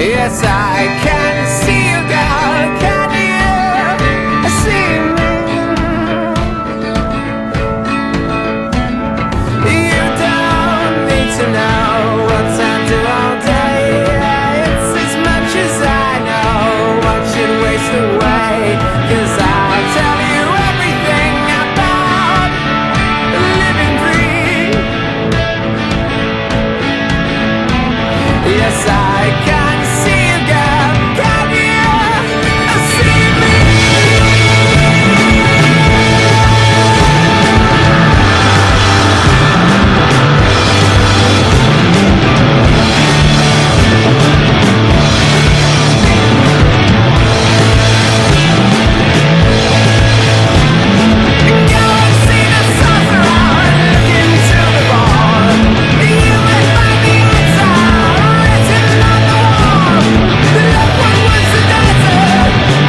Yes, I can see you, girl. Can you see me? You don't need to know what I do all day. It's as much as I know. What should waste away? 'Cause I'll tell you everything about living free. Yes, I can see you, girl. Can you see me? Go and see the saucer out, look into the ball. You will find the answer written on the wall. Look what was the answer.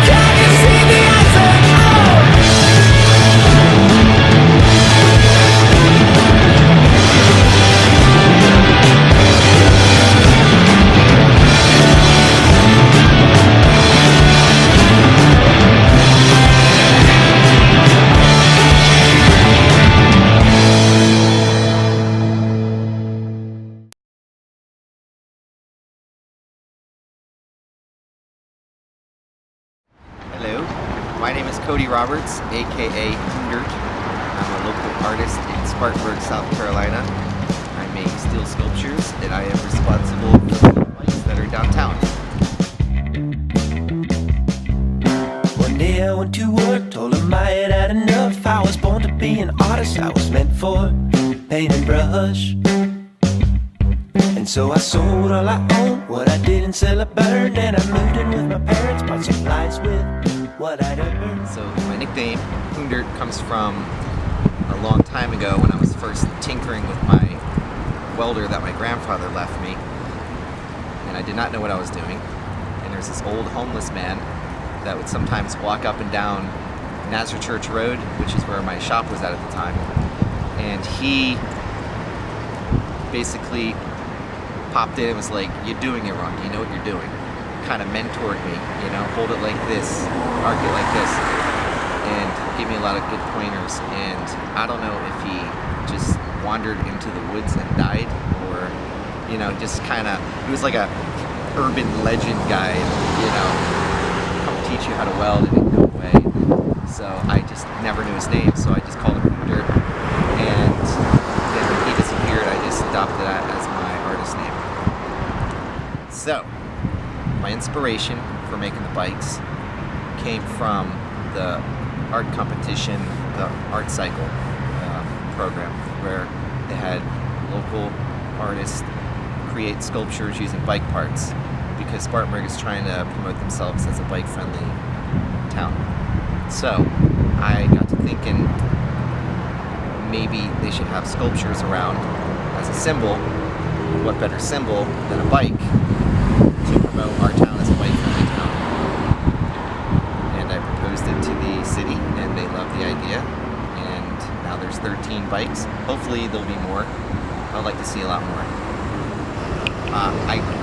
Can you see the answer? Hello, my name is Cody Roberts, aka Hoondirt. I'm a local artist in Spartanburg, South Carolina. I make steel sculptures and I am responsible for the lights that are downtown. One day I went to work, told him I had had enough. I was born to be an artist, I was meant for paint and brush. And so I sold all I owned, what I didn't sell I burned. And I moved in with my parents, bought supplies with what I'd earned. So my nickname, Hoondirt, comes from a long time ago when I was first tinkering with my welder that my grandfather left me. And I did not know what I was doing. And there's this old homeless man that would sometimes walk up and down Nazareth Church Road, which is where my shop was at the time. And he basically popped in and was like, "You're doing it wrong, you know what you're doing." Kind of mentored me, you know, hold it like this, arc it like this, and gave me a lot of good pointers. And I don't know if he just wandered into the woods and died, or, you know, just kind of, he was like a urban legend guy, you know, come teach you how to weld and go away. So I just never knew his name, so I just called him Hoondirt. And then when he disappeared, I just adopted that as my artist name. So, my inspiration for making the bikes came from the art competition, the art cycle program, where they had local artists create sculptures using bike parts, because Spartanburg is trying to promote themselves as a bike-friendly town. So I got to thinking maybe they should have sculptures around as a symbol. What better symbol than a bike to promote our town as a bike-friendly town? And I proposed it to the city, and they loved the idea. And now there's 13 bikes. Hopefully there'll be more. I'd like to see a lot more.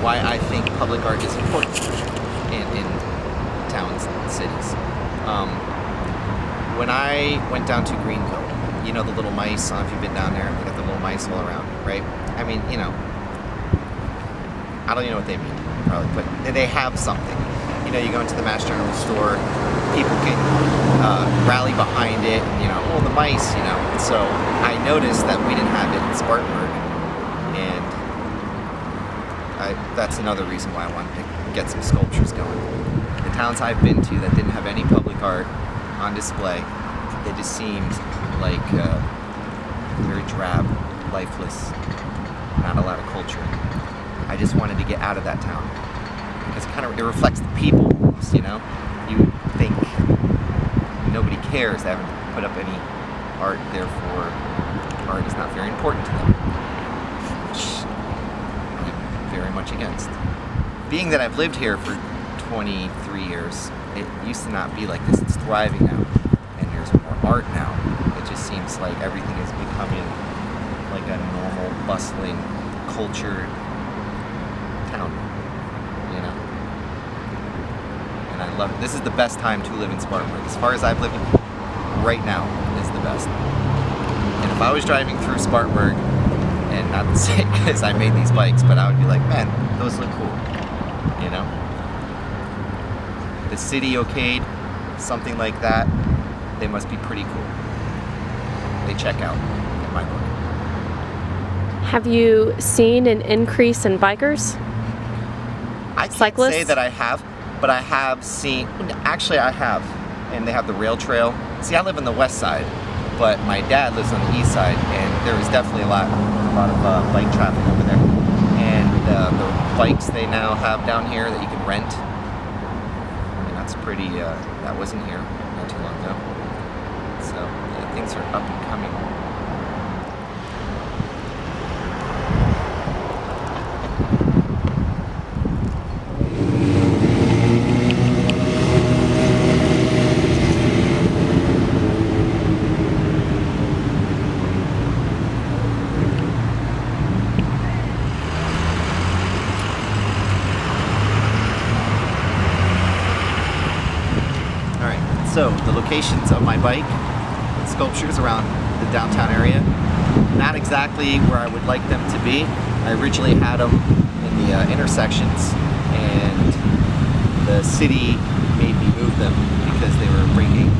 Why I think public art is important in towns and cities. When I went down to Greenville, you know the little mice, I don't know if you've been down there, they got the little mice all around, right? I mean, you know, I don't even know what they mean, probably, but they have something. You know, you go into the Mass General store, people can rally behind it, and, you know, oh, the mice, you know. So I noticed that we didn't have it in Spartanburg, and that's another reason why I wanted to get some sculptures going. The towns I've been to that didn't have any public art on display, they just seemed like very drab, lifeless, not a lot of culture. I just wanted to get out of that town, because it reflects the people almost, you know? You think nobody cares, they haven't put up any art, therefore art is not very important to them, which I'm very much against. Being that I've lived here for 23 years, it used to not be like this. It's thriving now, and there's more art now. It just seems like everything is becoming like a normal, bustling, cultured town, you know? love it. This is the best time to live in Spartanburg. As far as I've lived, right now is the best. And if I was driving through Spartanburg, and not to say because I made these bikes, but I would be like, man, those look cool, you know? The city okayed something like that, they must be pretty cool. They check out, in my book. Have you seen an increase in bikers? I can't Cyclists? say that I have, but I have seen, actually I have, and they have the rail trail. See, I live on the west side, but my dad lives on the east side, and there is definitely a lot of bike traffic over there. And the bikes they now have down here that you can rent, and that's pretty, that wasn't here not too long ago. So yeah, things are up and coming. So the locations of my bike sculptures around the downtown area, not exactly where I would like them to be. I originally had them in the intersections, and the city made me move them because they were breaking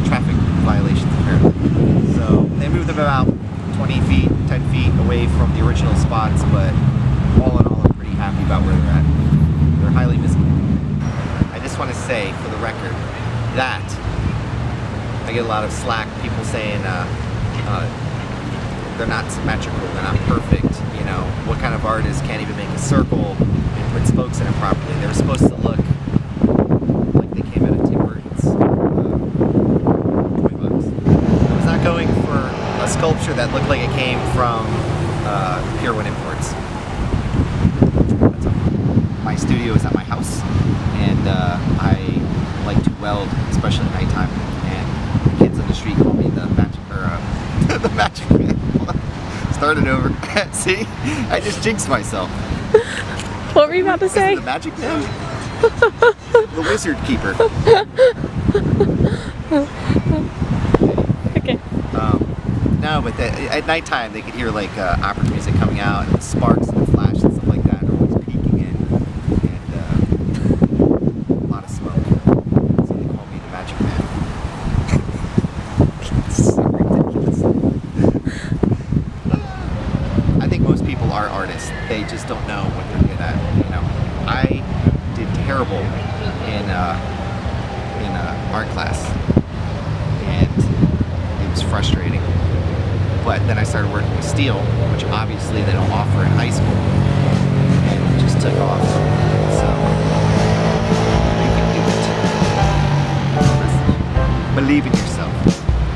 traffic violations apparently. So they moved them about 20 feet, 10 feet away from the original spots, but all in all I'm pretty happy about where they're at. They're highly visible. I just want to say for the record that I get a lot of slack, people saying they're not symmetrical, they're not perfect, you know, what kind of artist can't even make a circle and put spokes in it properly? They were supposed to look like they came out of Tim Hortons. $20. I was not going for a sculpture that looked like it came from Pier 1 Imports. That's all. My studio is at my house, and I like to weld, especially at nighttime, and the kids on the street call me the magic, or the magic man. Started over. See, I just jinxed myself. What were you about to say? The magic man, the wizard keeper. Okay. No, but at nighttime they could hear like opera music coming out, and the sparks and the flash and stuff like that are always peeking in, and a lot of smoke. So they call me the magic man. It's so ridiculous. I think most people are artists. They just don't know what they're good at. You know, I did terrible in art class, and it was frustrating. But then I started working with steel, which obviously they don't offer in high school, and it just took off. So you can do it. Believe in yourself,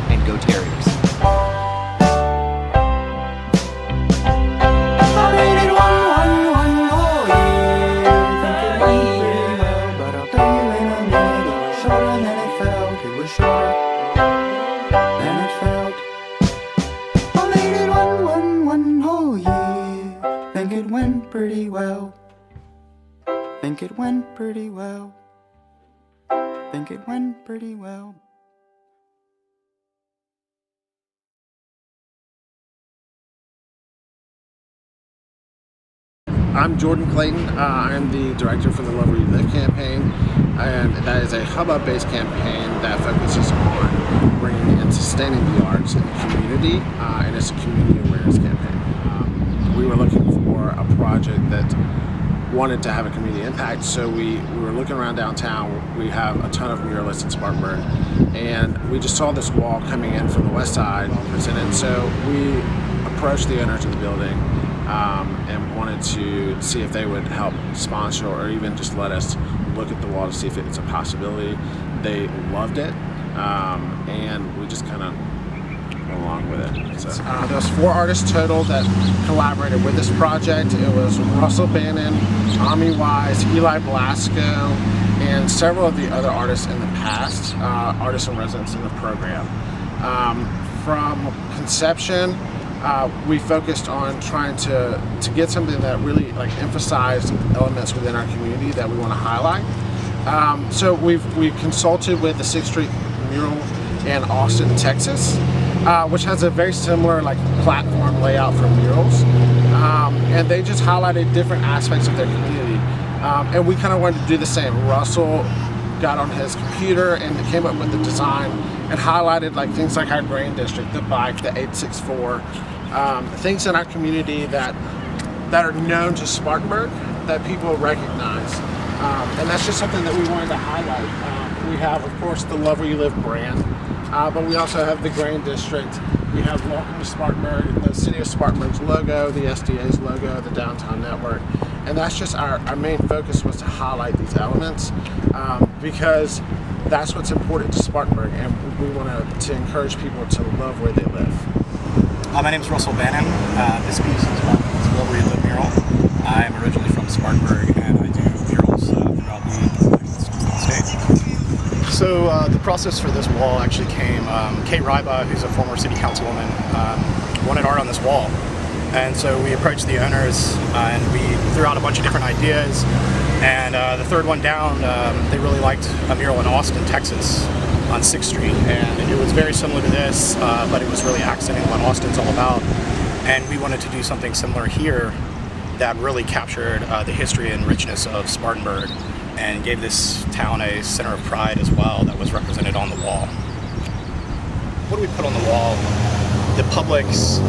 and go Terriers. I rated 111, oh yeah. Think it really well, but I'll tell you in a minute. It was shorter than it felt. It was shorter than it felt. I rated 111, oh yeah. Think it went pretty well. Think it went pretty well. Think it went pretty well. I'm Jordan Clayton. I'm the director for the Love Where You Live campaign, and that is a hubbub-based campaign that focuses on bringing and sustaining the arts in the community, and it's a community awareness campaign. We were looking for a project that wanted to have a community impact, so we were looking around downtown. We have a ton of muralists in Spartanburg, and we just saw this wall coming in from the west side presented, so we approached the owners of the building and wanted to see if they would help sponsor or even just let us look at the wall to see if it's a possibility. They loved it, and we just kind of went along with it. So, there's 4 artists total that collaborated with this project. It was Russell Bannan, Aimee Wise, Eli Blasco, and several of the other artists in the past, artists in residence in the program. From conception, we focused on trying to get something that really like emphasized elements within our community that we want to highlight. So we've consulted with the 6th Street mural in Austin, Texas, which has a very similar like platform layout for murals, and they just highlighted different aspects of their community, and we kind of wanted to do the same. Russell got on his computer and came up with the design and highlighted like things like our grain district, the bike, the 864, things in our community that are known to Spartanburg that people recognize, and that's just something that we wanted to highlight. We have, of course, the Love Where You Live brand, but we also have the grain district. We have Welcome to Spartanburg, the City of Spartanburg's logo, the SDA's logo, the downtown network, and that's just our main focus was to highlight these elements because that's what's important to Spartanburg, and we want to encourage people to love where they live. My name is Russell Bannan. This piece is about the Love Where You Live mural. I am originally from Spartanburg, and I do murals throughout the state. So the process for this wall actually came, Kate Ryba, who's a former city councilwoman, wanted art on this wall. And so we approached the owners and we threw out a bunch of different ideas. And the third one down, they really liked a mural in Austin, Texas on 6th Street. And it was very similar to this, but it was really accenting what Austin's all about. And we wanted to do something similar here that really captured the history and richness of Spartanburg and gave this town a center of pride as well that was represented on the wall. What do we put on the wall? The public's,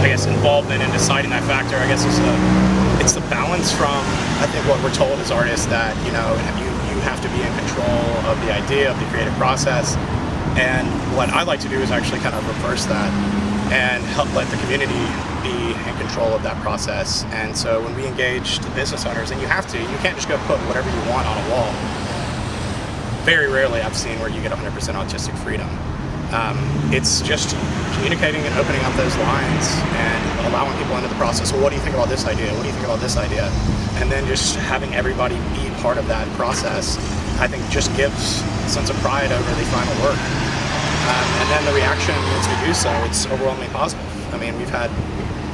I guess, involvement in deciding that factor, I guess, it's the balance from, I think, what we're told as artists that, you know, you have to be in control of the idea, of the creative process. And what I like to do is actually kind of reverse that and help let the community be in control of that process. And so when we engage the business owners, and you can't just go put whatever you want on a wall. Very rarely I've seen where you get 100% artistic freedom. It's just communicating and opening up those lines and allowing people into the process. Well, what do you think about this idea? What do you think about this idea? And then just having everybody be part of that process, I think just gives a sense of pride over the final work. And then the reaction once we do so, it's overwhelmingly positive. I mean, we've had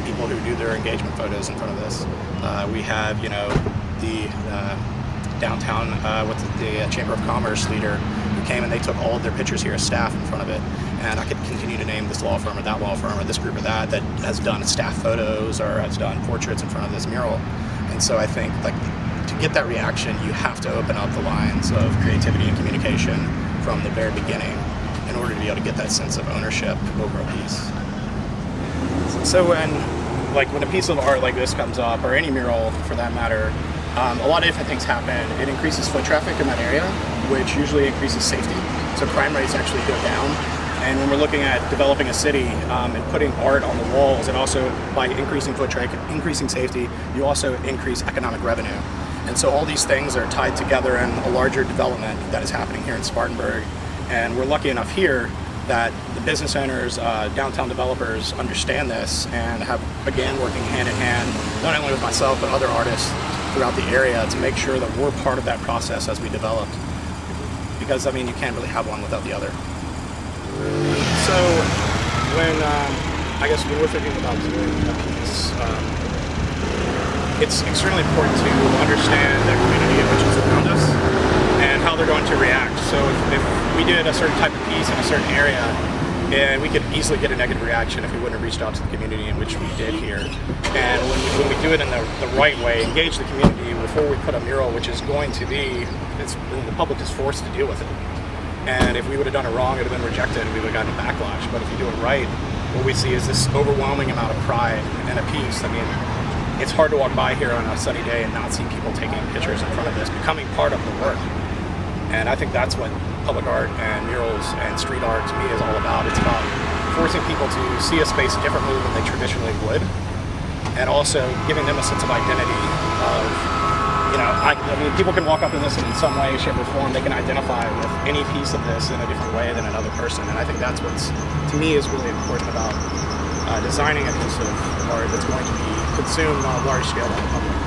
people who do their engagement photos in front of this. We have, you know, the downtown with the Chamber of Commerce leader who came and they took all of their pictures here as staff in front of it. And I could continue to name this law firm or that law firm or this group or that has done staff photos or has done portraits in front of this mural. And so I think, like, to get that reaction, you have to open up the lines of creativity and communication from the very beginning in order to be able to get that sense of ownership over a piece. So when a piece of art like this comes up, or any mural for that matter, a lot of different things happen. It increases foot traffic in that area, which usually increases safety. So crime rates actually go down. And when we're looking at developing a city and putting art on the walls, and also by increasing foot traffic, increasing safety, you also increase economic revenue. And so all these things are tied together in a larger development that is happening here in Spartanburg. And we're lucky enough here that the business owners, downtown developers understand this and have, again, working hand in hand, not only with myself, but other artists throughout the area to make sure that we're part of that process as we develop. Because, I mean, you can't really have one without the other. So when, I guess when we're thinking about doing a piece, it's extremely important to understand the community of which is around us and how they're going to react. So if we did a certain type of piece in a certain area, and we could easily get a negative reaction if we wouldn't have reached out to the community in which we did here. And when we do it in the right way, engage the community before we put a mural, which is going to be, the public is forced to deal with it. And if we would have done it wrong, it would have been rejected and we would have gotten a backlash. But if you do it right, what we see is this overwhelming amount of pride in a piece. I mean, it's hard to walk by here on a sunny day and not see people taking pictures in front of this, becoming part of the work. And I think that's what public art and murals and street art to me is all about. It's about forcing people to see a space differently than they traditionally would, and also giving them a sense of identity of, you know, I mean, people can walk up to this and in some way, shape, or form, they can identify with any piece of this in a different way than another person. And I think that's what's, to me, is really important about designing a piece of art that's going to be consumed on a large scale by the public.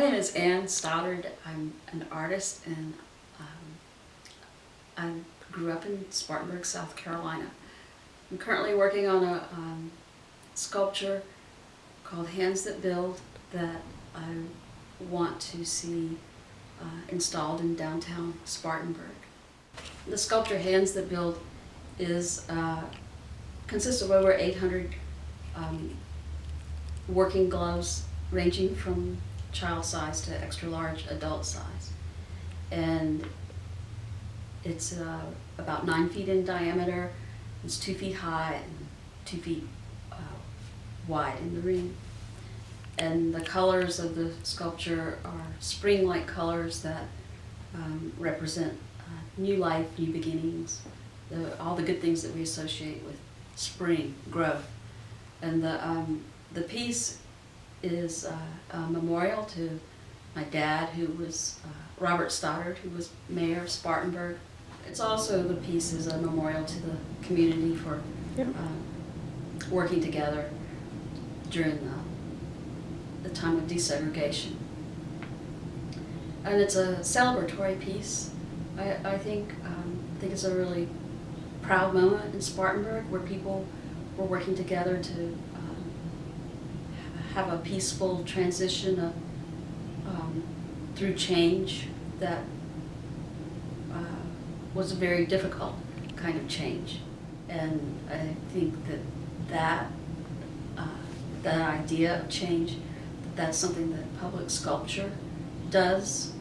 name is Ann Stoddard. I'm an artist, and I grew up in Spartanburg, South Carolina. I'm currently working on a sculpture called Hands That Build that I want to see installed in downtown Spartanburg. The sculpture Hands That Build is consists of over 800 working gloves ranging from child size to extra large adult size. And it's about 9 feet in diameter, it's 2 feet high and 2 feet wide in the ring. And the colors of the sculpture are spring-like colors that represent new life, new beginnings, all the good things that we associate with spring, growth. And the piece is a memorial to my dad, who was Robert Stoddard, who was mayor of Spartanburg. It's also, the piece is a memorial to the community for working together during the time of desegregation. And it's a celebratory piece. I think it's a really proud moment in Spartanburg where people were working together to have a peaceful transition of, through change that was a very difficult kind of change. And I think that idea of change, that's something that public sculpture does,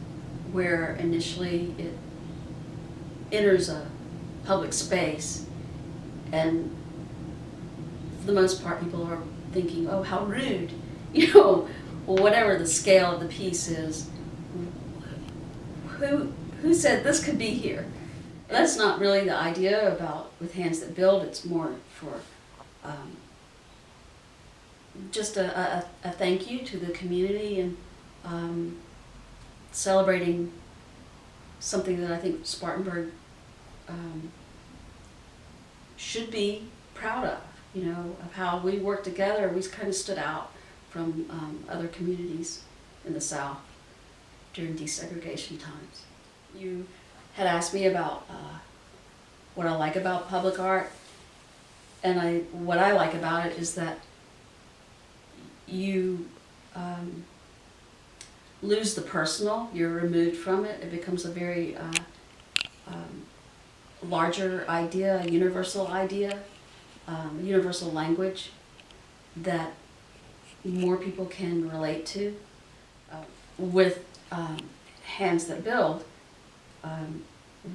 where initially it enters a public space, and for the most part people are thinking, oh, how rude, you know, well, whatever the scale of the piece is, who said this could be here? That's not really the idea about with Hands That Build. It's more for just a thank you to the community, and celebrating something that I think Spartanburg should be proud of, you know, of how we worked together. We kind of stood out from other communities in the South during desegregation times. You had asked me about what I like about public art, and what I like about it is that you lose the personal, you're removed from it. It becomes a very larger idea, a universal idea, universal language that more people can relate to. With Hands That Build,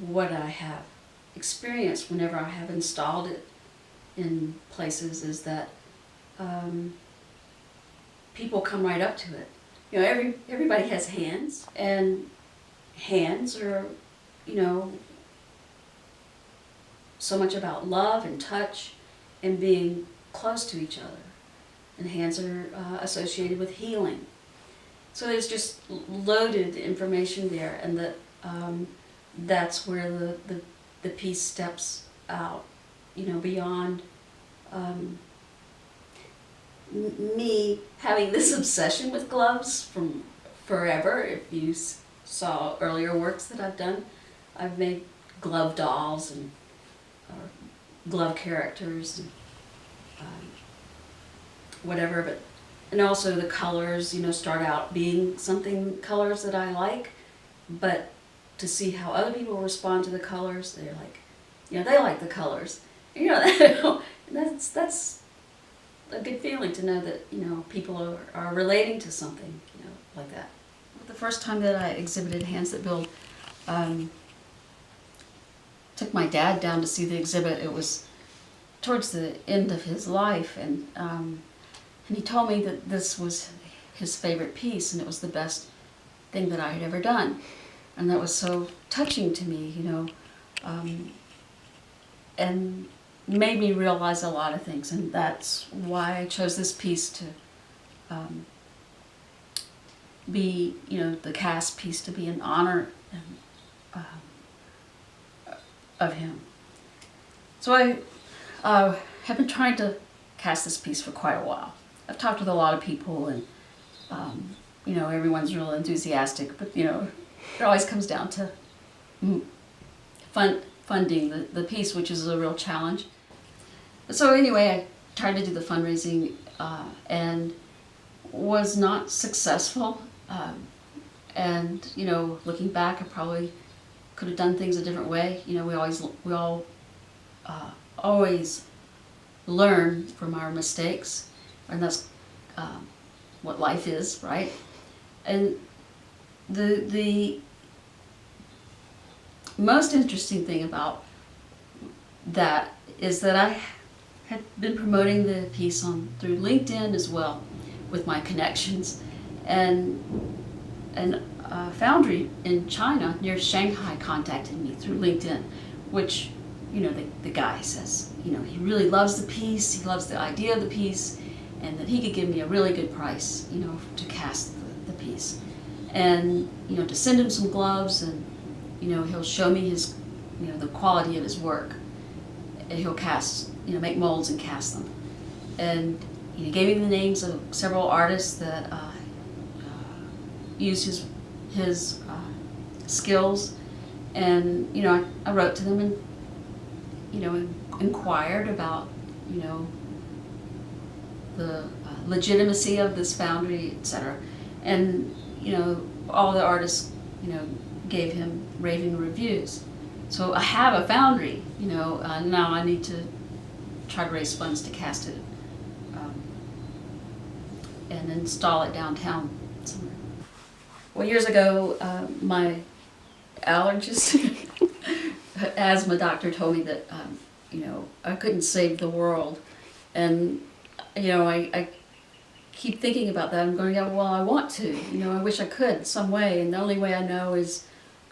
what I have experienced whenever I have installed it in places is that people come right up to it. You know, everybody has hands, and hands are, you know, so much about love and touch and being close to each other. And hands are associated with healing. So there's just loaded information there, and that's where the piece steps out, you know, beyond me having this obsession with gloves from forever. If you saw earlier works that I've done, I've made glove dolls and glove characters and whatever, and also the colors, you know, start out being colors that I like, but to see how other people respond to the colors, they're like, you know, they like the colors. You know, that's a good feeling to know that, you know, people are relating to something, you know, like that. The first time that I exhibited Hands That Build, took my dad down to see the exhibit. It was towards the end of his life, and he told me that this was his favorite piece, and it was the best thing that I had ever done. And that was so touching to me, you know, and made me realize a lot of things. And that's why I chose this piece to be, you know, the cast piece, to be in honor of him. So I have been trying to cast this piece for quite a while. I've talked with a lot of people, and everyone's real enthusiastic, but it always comes down to funding the piece, which is a real challenge. So anyway, I tried to do the fundraising and was not successful. And looking back, I probably could have done things a different way. We all always learn from our mistakes, and that's what life is, right? And the most interesting thing about that is that I had been promoting the piece through LinkedIn as well, with my connections, and a foundry in China near Shanghai contacted me through LinkedIn, which the guy says he really loves the piece, he loves the idea of the piece, and that he could give me a really good price to cast the piece, and to send him some gloves, and he'll show me his the quality of his work, and he'll cast make molds and cast them, and he gave me the names of several artists that use his skills, and I wrote to them and inquired about the legitimacy of this foundry, etc. And all the artists gave him raving reviews. So I have a foundry, now I need to try to raise funds to cast it and install it downtown somewhere. Well, years ago, my allergist, asthma doctor, told me that I couldn't save the world, and I keep thinking about that. I'm going, yeah, well, I want to. I wish I could some way, and the only way I know is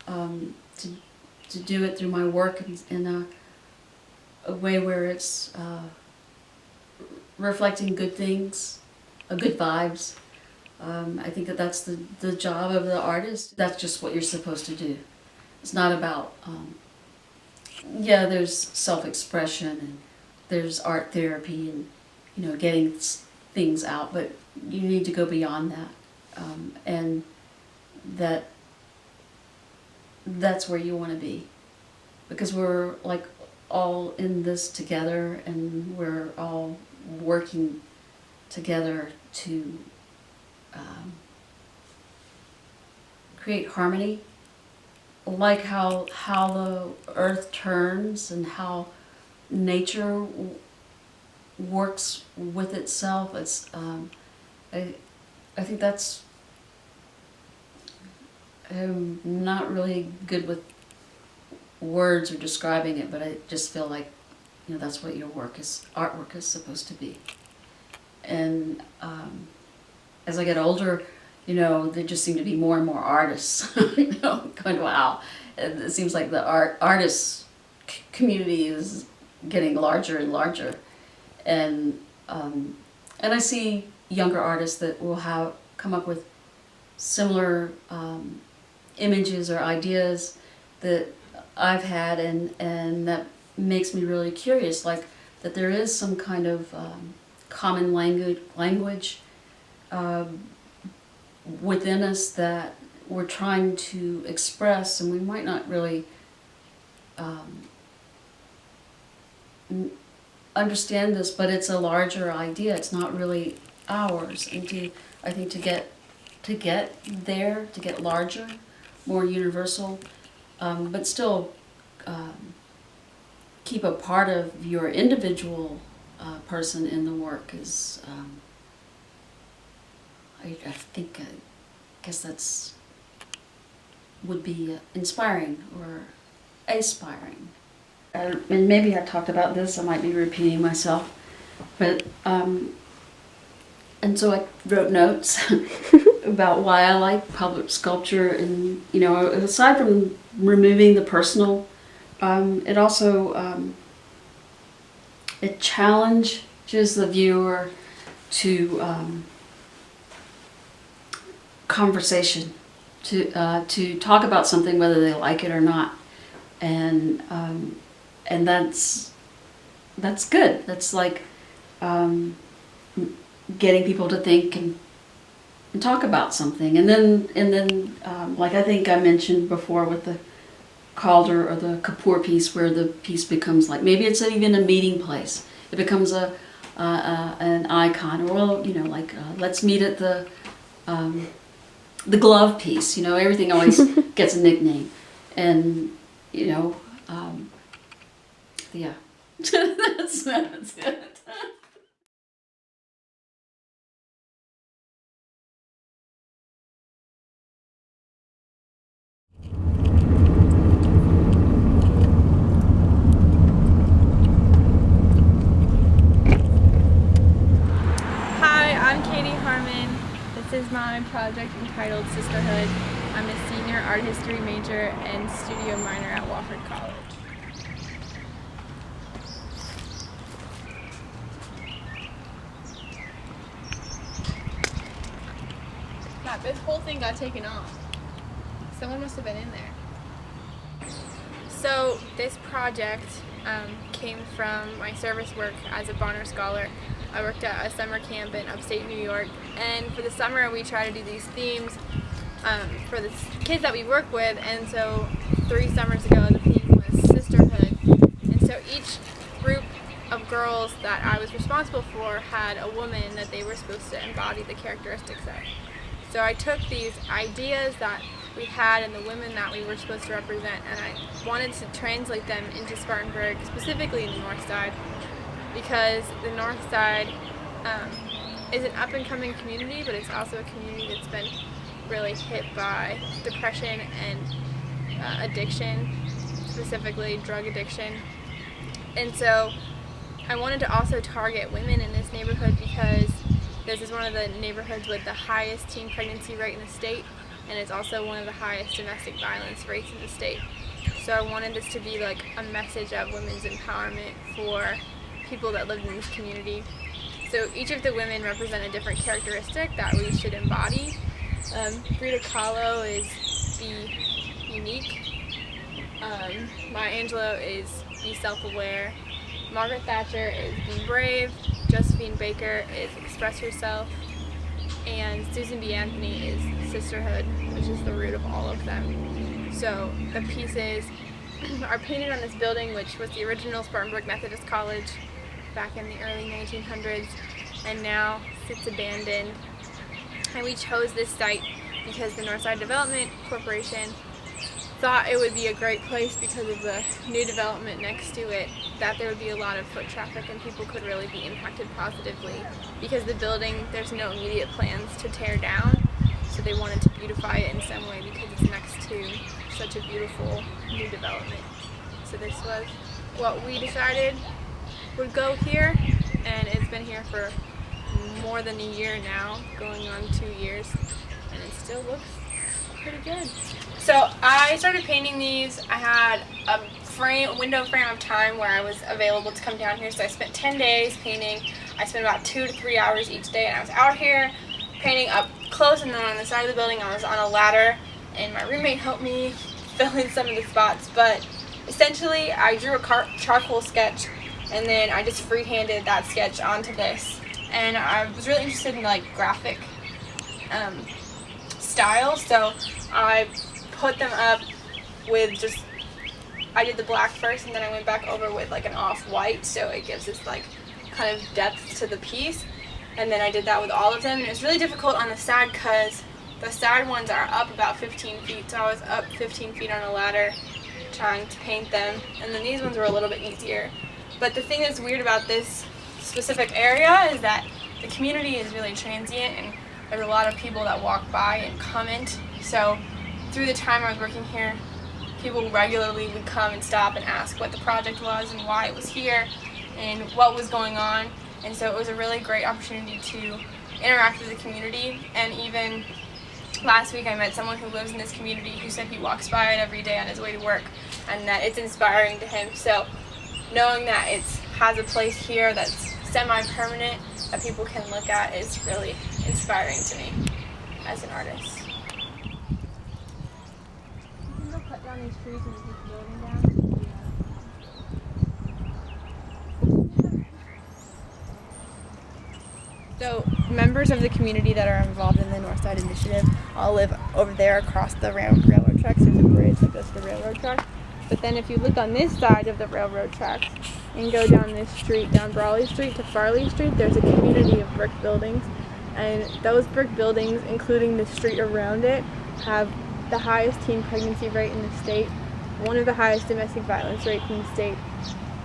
to do it through my work in a way where it's reflecting good things, good vibes. I think that's the job of the artist. That's just what you're supposed to do. It's not about, there's self-expression and there's art therapy and, getting things out, but you need to go beyond that. And that's where you want to be. Because we're like all in this together, and we're all working together to create harmony, like how the earth turns and how nature works with itself. It's I think that's, I'm not really good with words or describing it, but I just feel like that's what your artwork is supposed to be. And as I get older, there just seem to be more and more artists. Going, wow, it seems like the artist community is getting larger and larger, and I see younger artists that will come up with similar images or ideas that I've had, and that makes me really curious, like that there is some kind of common language within us that we're trying to express, and we might not really understand this, but it's a larger idea. It's not really ours, and I think to get there, to get larger, more universal, but still keep a part of your individual person in the work is, I guess that's would be inspiring or aspiring. And maybe I talked about this, I might be repeating myself, but and so I wrote notes about why I like public sculpture, and aside from removing the personal, it also it challenges the viewer to conversation, to talk about something whether they like it or not, and that's good. That's like getting people to think talk about something. And then like I think I mentioned before with the Calder or the Kapoor piece, where the piece becomes like, maybe it's even a meeting place. It becomes an icon, or well, you know, like let's meet at the glove piece. You know, everything always gets a nickname, and you know, yeah, that's it. Harmon. This is my project entitled Sisterhood. I'm a senior art history major and studio minor at Wofford College. God, this whole thing got taken off. Someone must have been in there. So this project came from my service work as a Bonner Scholar. I worked at a summer camp in upstate New York, and for the summer we try to do these themes for the kids that we work with, and so 3 summers ago the theme was sisterhood, and so each group of girls that I was responsible for had a woman that they were supposed to embody the characteristics of. So I took these ideas that we had and the women that we were supposed to represent, and I wanted to translate them into Spartanburg, specifically in the North Side, because the North Side is an up-and-coming community, but it's also a community that's been really hit by depression and addiction, specifically drug addiction. And so I wanted to also target women in this neighborhood because this is one of the neighborhoods with the highest teen pregnancy rate in the state, and it's also one of the highest domestic violence rates in the state. So I wanted this to be like a message of women's empowerment for people that lived in this community. So each of the women represent a different characteristic that we should embody. Frida Kahlo is be unique. Maya Angelou is be self-aware. Margaret Thatcher is be brave. Josephine Baker is express yourself. And Susan B. Anthony is sisterhood, which is the root of all of them. So the pieces are painted on this building, which was the original Spartanburg Methodist College back in the early 1900s, and now sits abandoned. And we chose this site because the Northside Development Corporation thought it would be a great place because of the new development next to it, that there would be a lot of foot traffic and people could really be impacted positively. Because the building, there's no immediate plans to tear down, so they wanted to beautify it in some way because it's next to such a beautiful new development. So this was what we decided would go here, and it's been here for more than a year now, going on 2 years, and it still looks pretty good. So I started painting these. I had a window frame of time where I was available to come down here, so I spent 10 days painting. I spent about 2 to 3 hours each day, and I was out here painting up close, and then on the side of the building I was on a ladder, and my roommate helped me fill in some of the spots. But essentially I drew a charcoal sketch, and then I just freehanded that sketch onto this. And I was really interested in like graphic style, so I put them up with I did the black first, and then I went back over with like an off-white, so it gives this like kind of depth to the piece. And then I did that with all of them, and it was really difficult on the side because the side ones are up about 15 feet, so I was up 15 feet on a ladder trying to paint them, and then these ones were a little bit easier. But the thing that's weird about this specific area is that the community is really transient, and there's a lot of people that walk by and comment. So through the time I was working here, people regularly would come and stop and ask what the project was and why it was here and what was going on. And so it was a really great opportunity to interact with the community. And even last week I met someone who lives in this community who said he walks by it every day on his way to work and that it's inspiring to him. So knowing that it has a place here that's semi-permanent that people can look at is really inspiring to me as an artist. You can go cut down these trees and keep the building down. So members of the community that are involved in the Northside Initiative all live over there across the railroad tracks. There's a bridge that goes to the railroad track. But then if you look on this side of the railroad tracks and go down this street, down Brawley Street to Farley Street, there's a community of brick buildings. And those brick buildings, including the street around it, have the highest teen pregnancy rate in the state, one of the highest domestic violence rates in the state,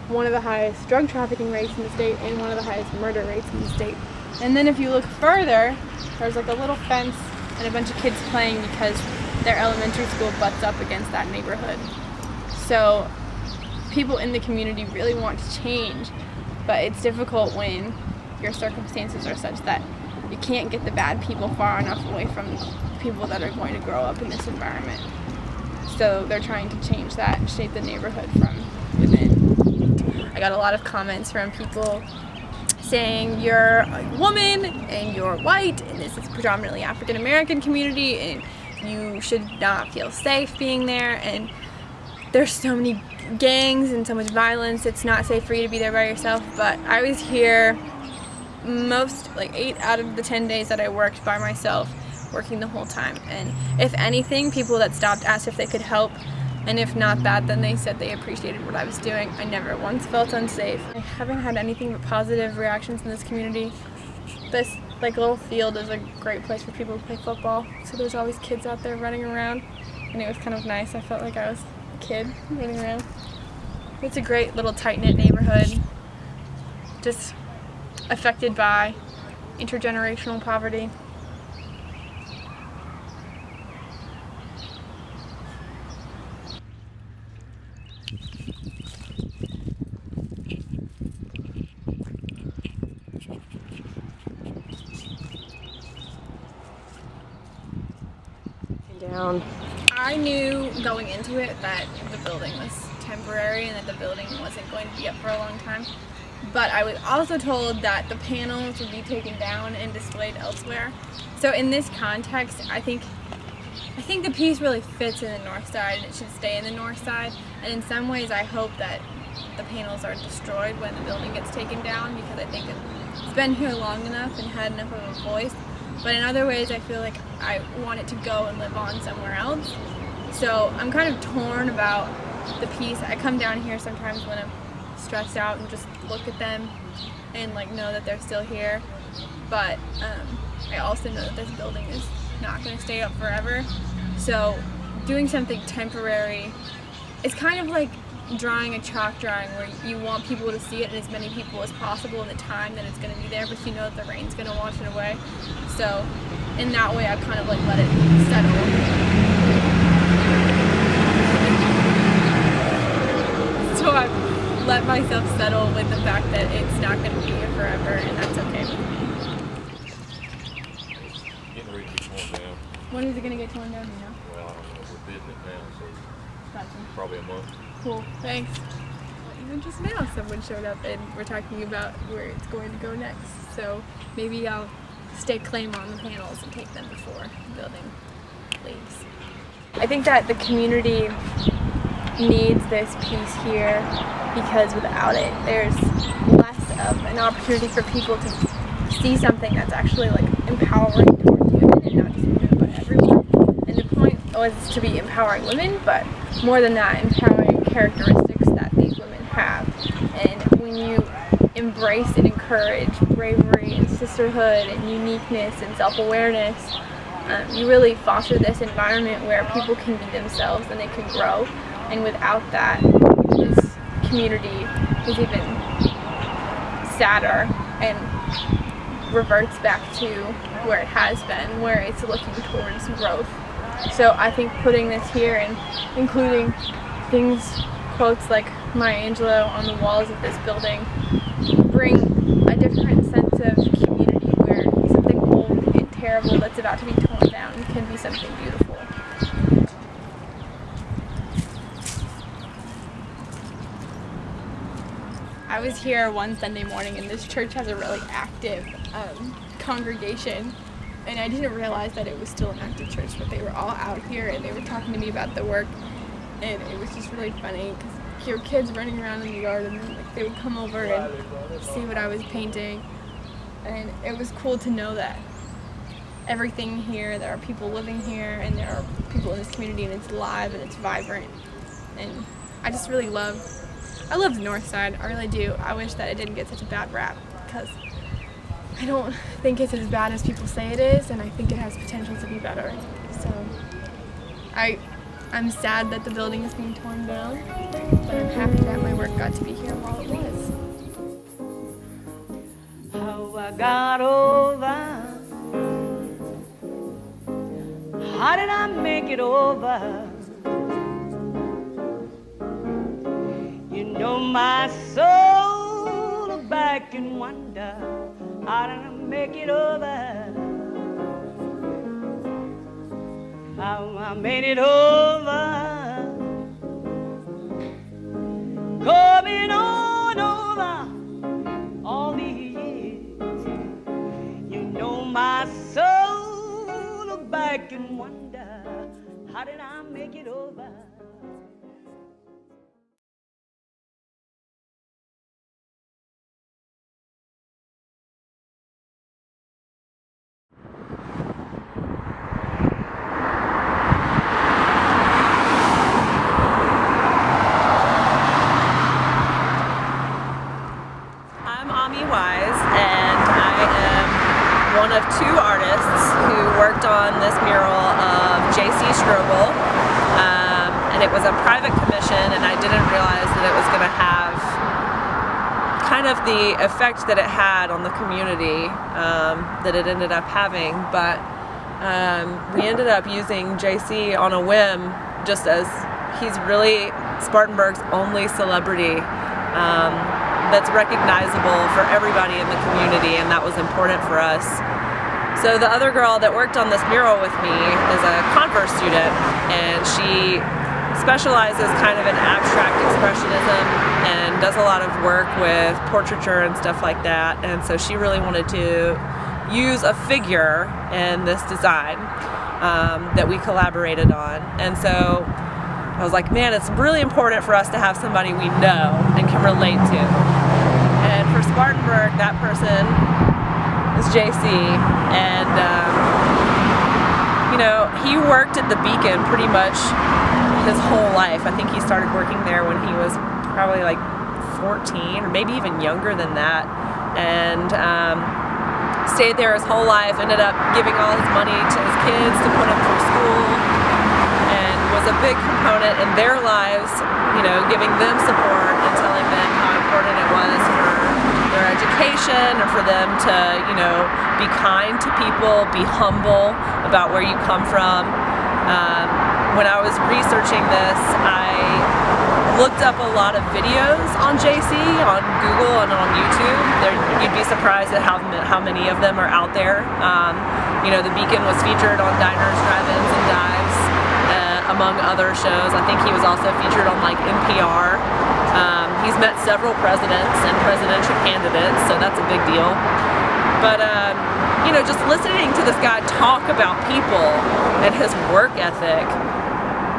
one of the highest drug trafficking rates in the state, and one of the highest murder rates in the state. And then if you look further, there's like a little fence and a bunch of kids playing because their elementary school butts up against that neighborhood. So people in the community really want to change, but it's difficult when your circumstances are such that you can't get the bad people far enough away from people that are going to grow up in this environment. So they're trying to change that, shape the neighborhood from within. I got a lot of comments from people saying you're a woman and you're white and this is predominantly African American community and you should not feel safe being there, and there's so many gangs and so much violence, it's not safe for you to be there by yourself. But I was here most, like 8 out of the 10 days that I worked by myself, working the whole time. And if anything, people that stopped asked if they could help, and if not that, then they said they appreciated what I was doing. I never once felt unsafe. I haven't had anything but positive reactions in this community. This little field is a great place for people to play football, so there's always kids out there running around, and it was kind of nice. I felt like I was a kid running around. It's a great little tight-knit neighborhood, just affected by intergenerational poverty. Down. I knew going into it that the building was temporary and that the building wasn't going to be up for a long time. But I was also told that the panels would be taken down and displayed elsewhere. So in this context, I think the piece really fits in the north side and it should stay in the north side. And in some ways I hope that the panels are destroyed when the building gets taken down, because I think it's been here long enough and had enough of a voice. But in other ways I feel like I want it to go and live on somewhere else. So I'm kind of torn about the piece. I come down here sometimes when I'm stressed out and just look at them and know that they're still here. But I also know that this building is not going to stay up forever. So doing something temporary, it's kind of like drawing a chalk drawing where you want people to see it and as many people as possible in the time that it's going to be there, but you know that the rain's going to wash it away. So in that way I've kind of let it settle. So I've let myself settle with the fact that it's not going to be here forever, and that's okay. Getting ready to get torn down. When is it going to get torn down, you know? Well, I don't know. We're bidding it now, so Gotcha. probably a month. Cool, thanks. Even just now someone showed up and we're talking about where it's going to go next. So maybe I'll stake claim on the panels and take them before the building leaves. I think that the community needs this piece here because without it there's less of an opportunity for people to see something that's actually empowering towards women, and not just women but everyone. And the point was to be empowering women, but more than that, empowering characteristics that these women have. And when you embrace and encourage bravery and sisterhood and uniqueness and self-awareness, you really foster this environment where people can be themselves and they can grow. And without that, this community is even sadder and reverts back to where it has been, where it's looking towards growth. So I think putting this here and including things, quotes like Maya Angelou on the walls of this building, bring a different sense of community where something old and terrible that's about to be torn down can be something beautiful. I was here one Sunday morning and this church has a really active congregation, and I didn't realize that it was still an active church, but they were all out here and they were talking to me about the work, and it was just really funny because here were kids running around in the yard and they would come over and see what I was painting. And it was cool to know that everything here, there are people living here, and there are people in this community, and it's alive and it's vibrant. And I just really love the North Side. I really do. I wish that it didn't get such a bad rap, because I don't think it's as bad as people say it is, and I think it has potential to be better. So I'm sad that the building is being torn down, but I'm happy that my work got to be here while it was. How I got over, how did I make it over? You know my soul look back and wonder, how did I make it over? How I made it over, coming on over all these years. You know my soul look back and wonder, how did I make it over? I'm Aimee Wise, and I am one of two artists who worked on this mural of J.C. Strobel, and it was a private commission, and I didn't realize that it was going to have kind of the effect that it had on the community that it ended up having, but we ended up using J.C. on a whim, just as he's really Spartanburg's only celebrity that's recognizable for everybody in the community, and that was important for us. So the other girl that worked on this mural with me is a Converse student, and she specializes kind of in abstract expressionism and does a lot of work with portraiture and stuff like that, and so she really wanted to use a figure in this design that we collaborated on. And so I was like, man, it's really important for us to have somebody we know and can relate to. And for Spartanburg, that person is JC. And, you know, he worked at the Beacon pretty much his whole life. I think he started working there when he was probably like 14 or maybe even younger than that. And stayed there his whole life, ended up giving all his money to his kids to put them through school, and was a big component in their lives, you know, giving them support and telling them how important it was for their education and for them to, you know, be kind to people, be humble about where you come from. When I was researching this, I looked up a lot of videos on JC on Google and on YouTube. You'd be surprised at how many of them are out there. You know, the Beacon was featured on Diners, Drive-Ins, and Dives, among other shows. I think he was also featured on like NPR. He's met several presidents and presidential candidates, so that's a big deal. But you know, just listening to this guy talk about people and his work ethic,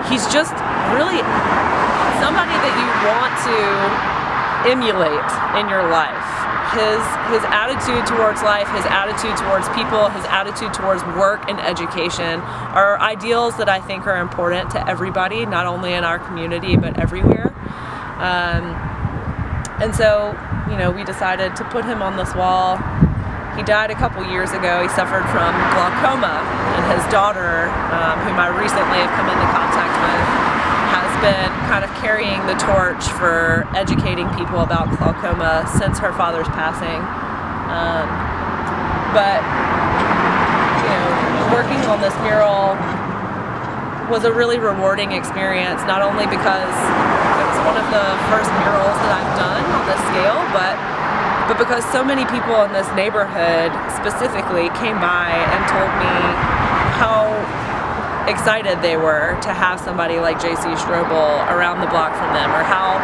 he's just really somebody that you want to emulate in your life. His attitude towards life, his attitude towards people, his attitude towards work and education are ideals that I think are important to everybody, not only in our community but everywhere. And so, you know, we decided to put him on this wall. He died a couple years ago. He suffered from glaucoma, and his daughter, whom I recently have come into contact with, has been kind of carrying the torch for educating people about glaucoma since her father's passing. But, you know, working on this mural was a really rewarding experience, not only because it was one of the first murals that I've done on this scale, but because so many people in this neighborhood specifically came by and told me how excited they were to have somebody like J.C. Strobel around the block from them, or how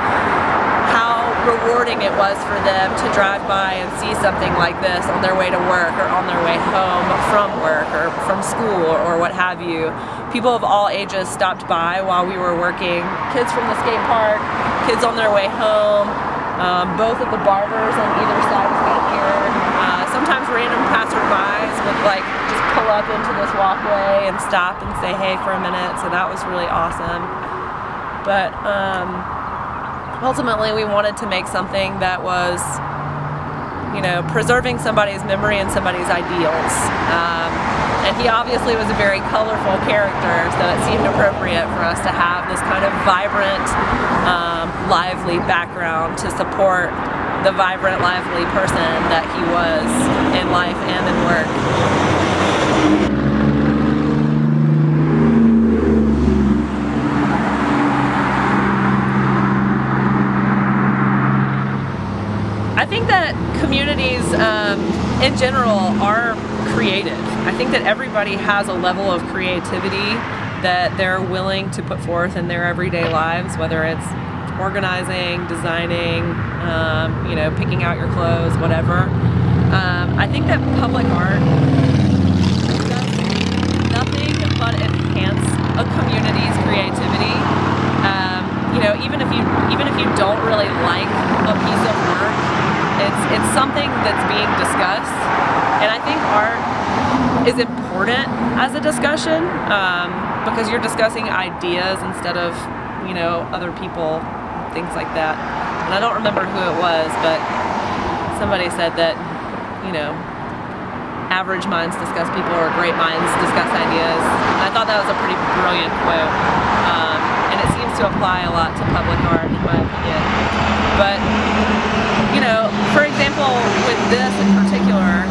rewarding it was for them to drive by and see something like this on their way to work or on their way home from work or from school or what have you. People of all ages stopped by while we were working. Kids from the skate park, kids on their way home, both of the barbers on either side of me here. So sometimes random passerbys would like just pull up into this walkway and stop and say hey for a minute, so that was really awesome. But ultimately we wanted to make something that was, you know, preserving somebody's memory and somebody's ideals. And he obviously was a very colorful character, so it seemed appropriate for us to have this kind of vibrant, lively background to support the vibrant, lively person that he was in life and in work. I think that communities in general are creative. I think that everybody has a level of creativity that they're willing to put forth in their everyday lives, whether it's organizing, designing, you know, picking out your clothes, whatever. I think that public art does nothing but enhance a community's creativity. You know, even if you don't really like a piece of work, it's something that's being discussed, and I think art is important as a discussion because you're discussing ideas instead of, you know, other people, things like that. And I don't remember who it was, but somebody said that, you know, average minds discuss people or great minds discuss ideas. And I thought that was a pretty brilliant quote, and it seems to apply a lot to public art in my opinion. But, you know, for example, with this in particular,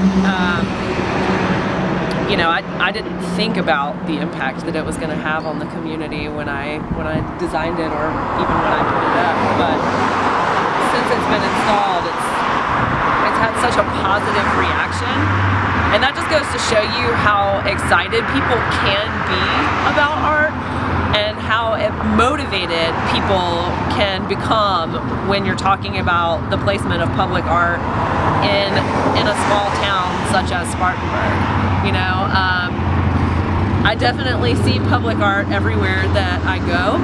you know, I didn't think about the impact that it was going to have on the community when I designed it or even when I put it up. But since it's been installed, it's had such a positive reaction, and that just goes to show you how excited people can be about art and how motivated people can become when you're talking about the placement of public art in a small town such as Spartanburg. You know, I definitely see public art everywhere that I go.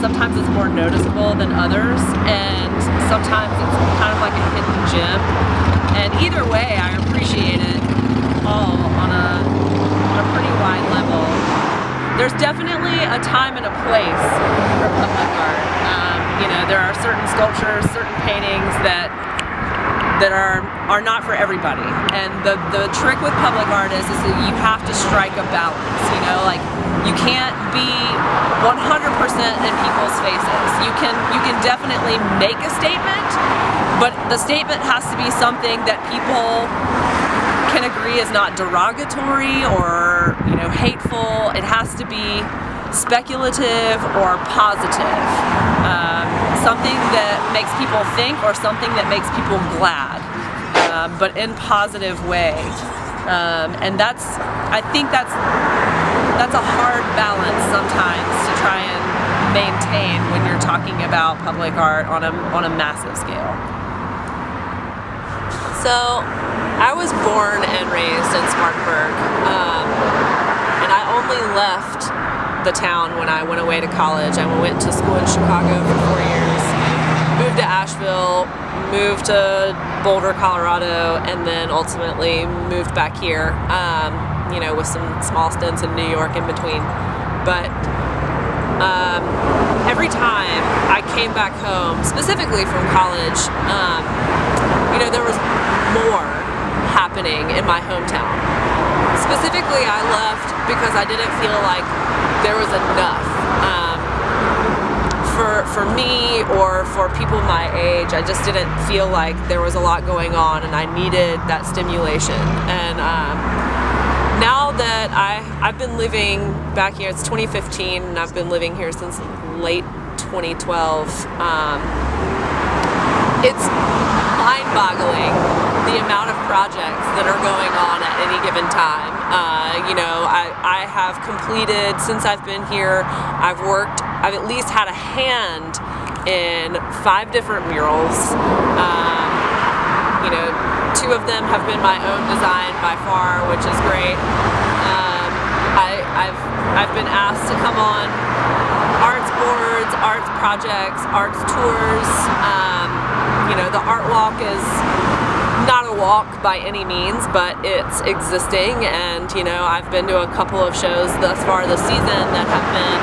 Sometimes it's more noticeable than others, and sometimes it's kind of like a hidden gem. And either way, I appreciate it all on a pretty wide level. There's definitely a time and a place for public art. You know, there are certain sculptures, certain paintings that are not for everybody. And the trick with public art is that you have to strike a balance, you know, like you can't be 100% in people's faces. You can definitely make a statement, but the statement has to be something that people can agree is not derogatory or, you know, hateful. It has to be speculative or positive. Something that makes people think or something that makes people glad, but in positive way. And I think that's a hard balance sometimes to try and maintain when you're talking about public art on a massive scale. So I was born and raised in Spartanburg, and I only left the town when I went away to college. I went to school in Chicago for 4 years, moved to Asheville, moved to Boulder, Colorado, and then ultimately moved back here, you know, with some small stints in New York in between. But every time I came back home, specifically from college, you know, there was more happening in my hometown. Specifically, I left because I didn't feel like there was enough for me or for people my age. I just didn't feel like there was a lot going on, and I needed that stimulation. And now that I've been living back here, it's 2015, and I've been living here since late 2012. It's mind-boggling the amount of projects that are going on at any given time. You know, I have completed, since I've been here, I've at least had a hand in 5 different murals. You know, 2 of them have been my own design by far, which is great. I've been asked to come on arts boards, arts projects, arts tours. You know, the art walk is not a walk by any means, but it's existing, and I've been to a couple of shows thus far this season that have been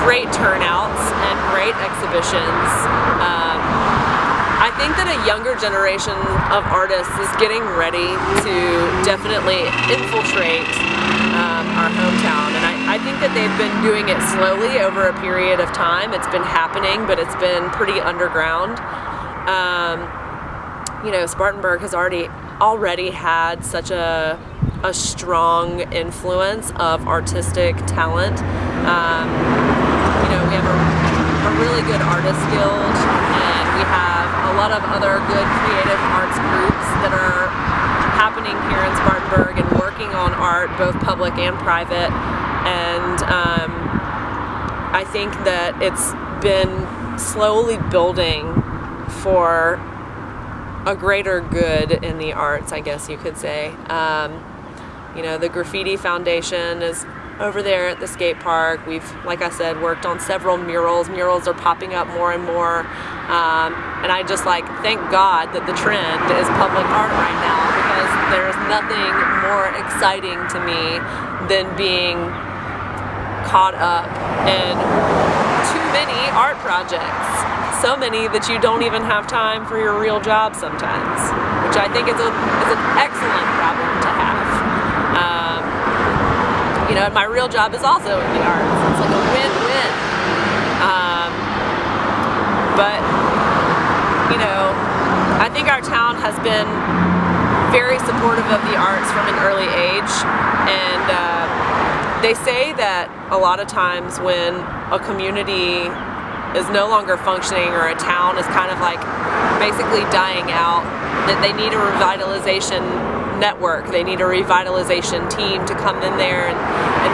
great turnouts and great exhibitions. I think that a younger generation of artists is getting ready to definitely infiltrate our hometown, and I think that they've been doing it slowly over a period of time. It's been happening, but it's been pretty underground. Spartanburg has already had such a strong influence of artistic talent. We have a really good artist guild, and we have a lot of other good creative arts groups that are happening here in Spartanburg and working on art, both public and private. And I think that it's been slowly building for a greater good in the arts, I guess you could say. The Graffiti Foundation is over there at the skate park. We've, like I said, worked on several murals. Murals are popping up more and more. And I just thank God that the trend is public art right now, because there's nothing more exciting to me than being caught up in too many art projects. So many that you don't even have time for your real job sometimes, which I think is an excellent problem to have. And my real job is also in the arts. It's like a win-win. But I think our town has been very supportive of the arts from an early age, and they say that a lot of times when a community is no longer functioning, or a town is kind of basically dying out, that they need a revitalization network. They need a revitalization team to come in there and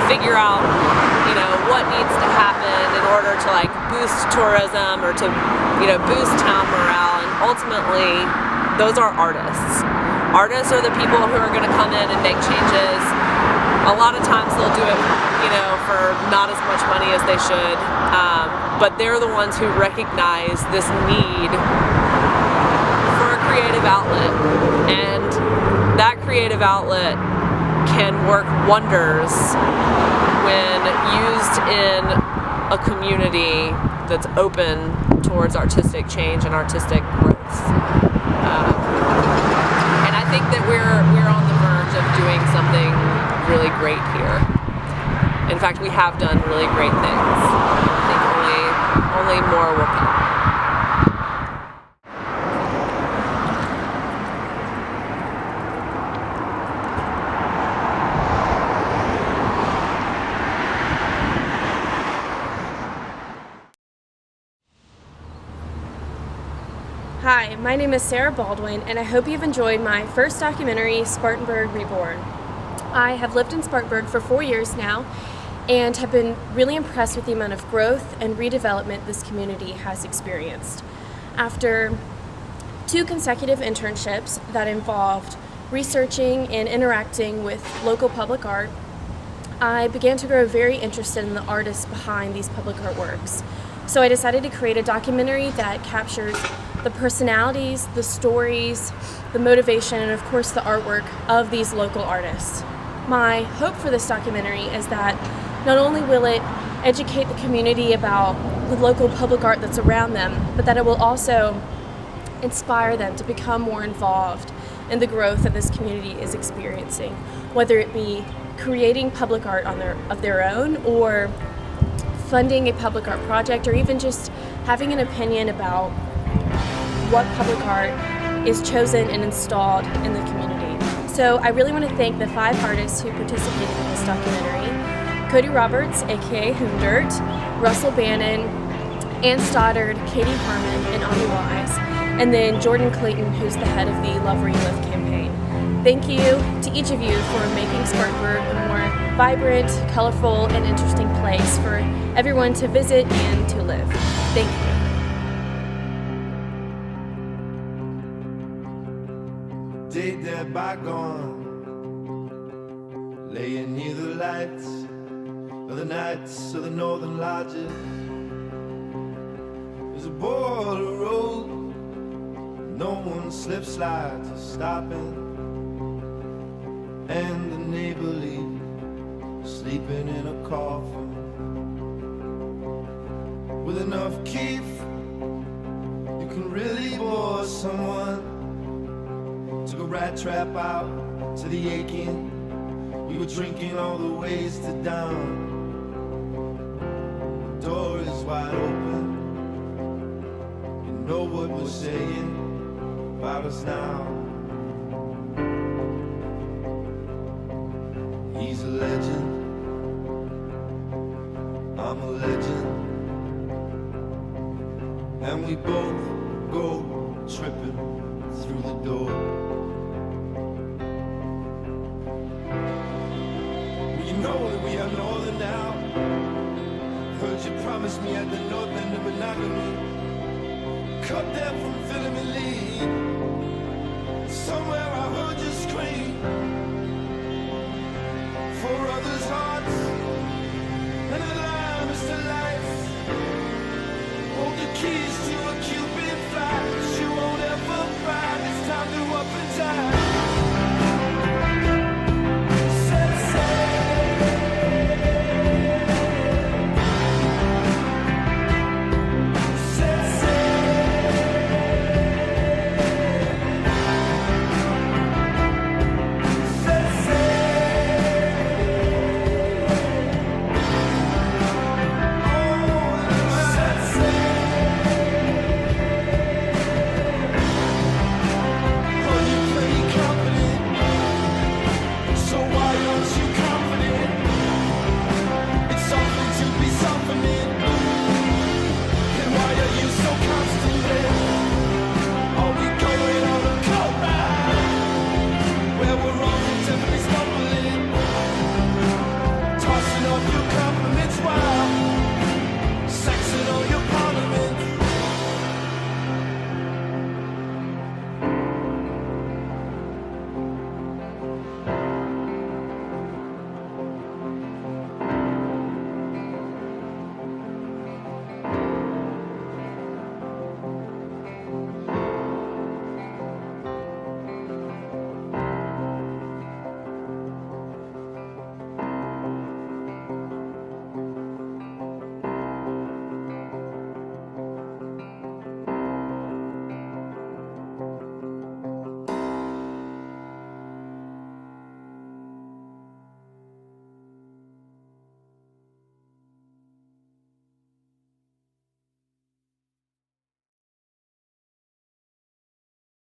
figure out what needs to happen in order to boost tourism, or to boost town morale. And ultimately, those are artists. Artists are the people who are going to come in and make changes. A lot of times they'll do it for not as much money as they should, but they're the ones who recognize this need for a creative outlet, and that creative outlet can work wonders when used in a community that's open towards artistic change and artistic growth. And I think that we're on the verge of doing something really great here. In fact, we have done really great things. I think only more will come. Hi, my name is Sarah Baldwin, and I hope you've enjoyed my first documentary, Spartanburg Reborn. I have lived in Spartanburg for 4 years now, and have been really impressed with the amount of growth and redevelopment this community has experienced. After 2 consecutive internships that involved researching and interacting with local public art, I began to grow very interested in the artists behind these public art works. So I decided to create a documentary that captures the personalities, the stories, the motivation, and of course the artwork of these local artists. My hope for this documentary is that not only will it educate the community about the local public art that's around them, but that it will also inspire them to become more involved in the growth that this community is experiencing, whether it be creating public art of their own, or funding a public art project, or even just having an opinion about what public art is chosen and installed in the community. So I really want to thank the 5 artists who participated in this documentary: Cody Roberts, aka Hoondirt, Russell Bannan, Ann Stoddard, Katie Harmon, and Aimee Wise, and then Jordan Clayton, who's the head of the Love Where You Live campaign. Thank you to each of you for making Spartanburg a more vibrant, colorful, and interesting place for everyone to visit and to live. Thank you. Take that bygone, laying near the lights of the nights of the northern lodges. There's a border road, no one slip slides are stopping, and the neighbor leaves sleeping in a coffin. With enough keef, you can really bore someone. Took a rat trap out to the aching. We were drinking all the ways to down. The door is wide open. You know what we're saying about us now. He's a legend, I'm a legend, and we both go tripping through the door. Well, you know that we are northern now. Heard you promise me at the north end of monogamy. Cut them from filling me lead. Somewhere I heard you scream. For others' hearts, and alarm is to life. Hold the keys